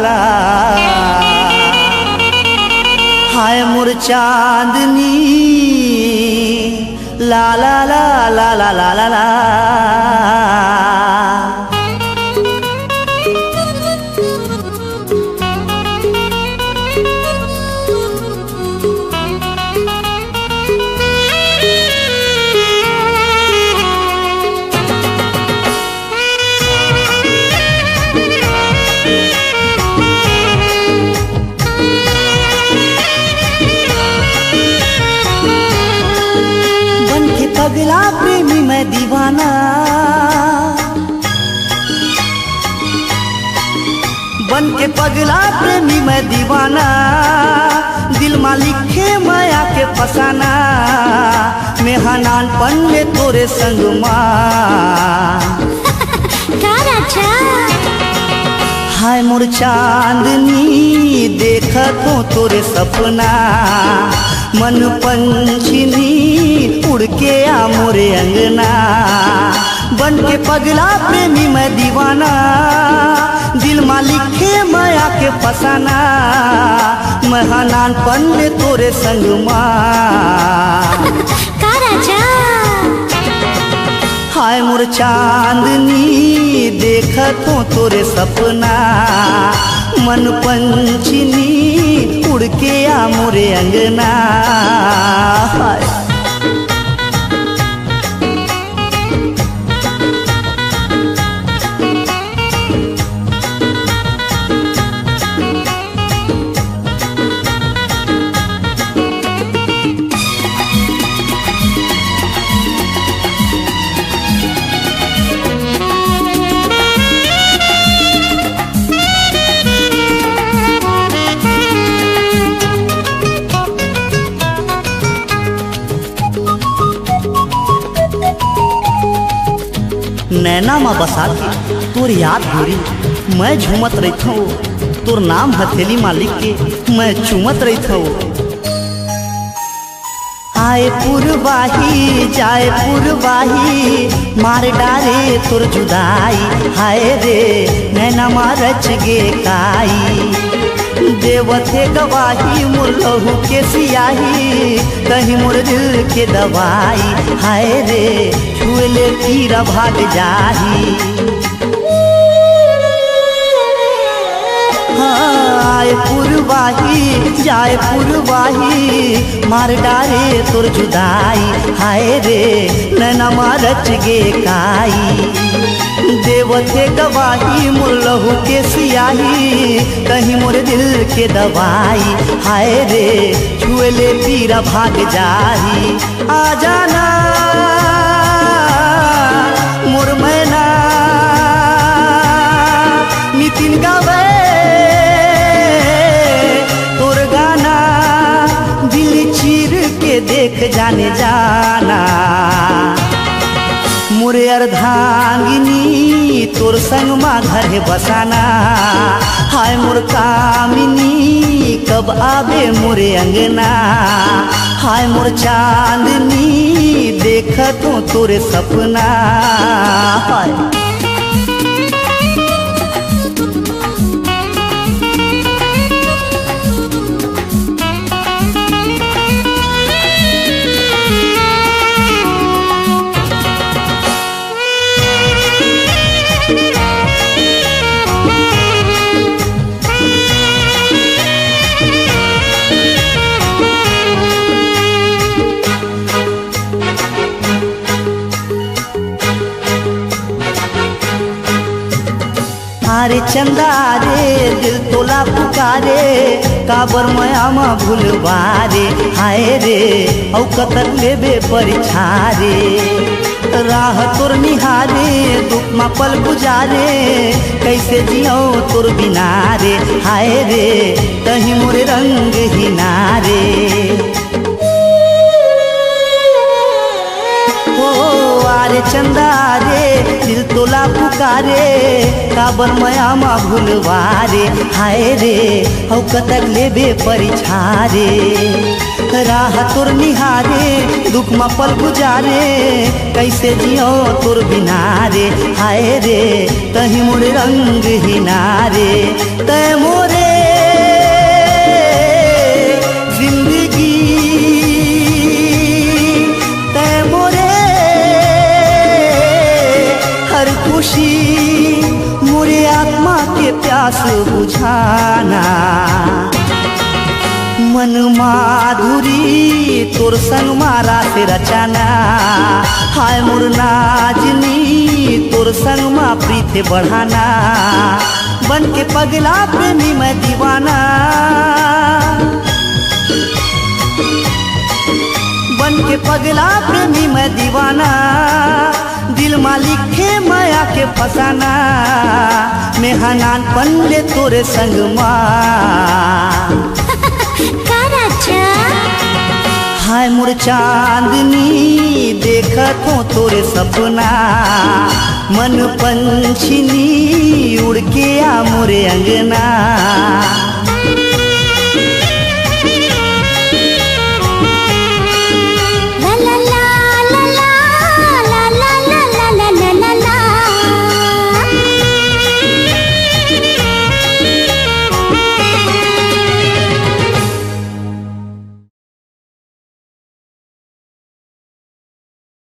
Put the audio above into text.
ला हाय मोर चांदनी ला ला ला ला ला ला ला ला। पगला प्रेमी मैं दीवाना बन के पगला प्रेमी मैं दीवाना दिल मालिक के माया के फसाना मैं हनान पन में तोरे संग माँ हाय मोर चांदनी देखा तो तोरे सपना मन पंछनी उड़ के आ मोरे अंगना बन के पगला प्रेमी मैं दीवाना दिल मालिक के माया के फसाना मैं हनान पन में तोरे संग माँ हाय मोर चांदनी देखा तो तोरे सपना मन पंछनी उड़ के आ मोरे अंगना हाय। नैना माँ बसा के तोर याद गोरी मैं झूमत रहता हूँ तोर नाम हथेली मालिक के मैं चूमत रहता हूँ। आए पुरवाही जाए पुरवाही मार डाले तोर जुदाई हाय रे नैना माँ रच गे काई देवथे गवाही मोर लहू के सियाही कहीं मोर दिल के दवाई हाय रे छुएले तीरा भाग जाही आए पुरवाही जाए पुरवाही मार डाले तोर जुदाई हाय रे नैना माँ रच गे काई देवथे गवाही मोर लहू के सियाही कहीं मोर दिल के दवाई हाय रे छुएले पीरा भाग जाही आ जाना मोर मैना नितिन गावे तोर गाना दिल चीर के देख जाने जाना मोरे अर्धांगिनी तोर संग माँ घर है बसाना हाय मोर कामिनी कब आवे मोरे अंगना हाय मोर चांदनी देखा तो तोरे सपना हाय। अरे चंदा रे दिल तोला पुकारे काबर मयामा भूलवारे हाय रे औ कतर लेबे परिछारे राह तोर निहारे दुख मा पल गुजारे कैसे जियो तोर बिना रे हाय रे कहीं मोरे रंग ही नारे आरे चंदा रे दिल तोला पुकारे काबर मयामा भूलवारे हाय रे हौ कतक लेबे परिछारे राह तोर निहारे दुख मा पल गुजारे कैसे जियो तोर बिना रे हाय रे कहीं मोर रंग ही नारे तै मोरे जिंदगी, तै मोरे हर खुशी, मोरे आत्मा के प्यास बुझाना। मन माधुरी तोर संग मारा से रचाना, हाय मोर नाजनी तोर संग मा प्रीत बढ़ाना। बन के पगला प्रेमी मैं दीवाना, बन के पगला प्रेमी मैं दीवाना। दिल मालिक खे माया के फसाना, मैं हनान पल्ले तोरे संग माँ। हाय मोर चांदनी देखत हो तोरे सपना, मन पंछनी उड़ के आ मोरे अंगना।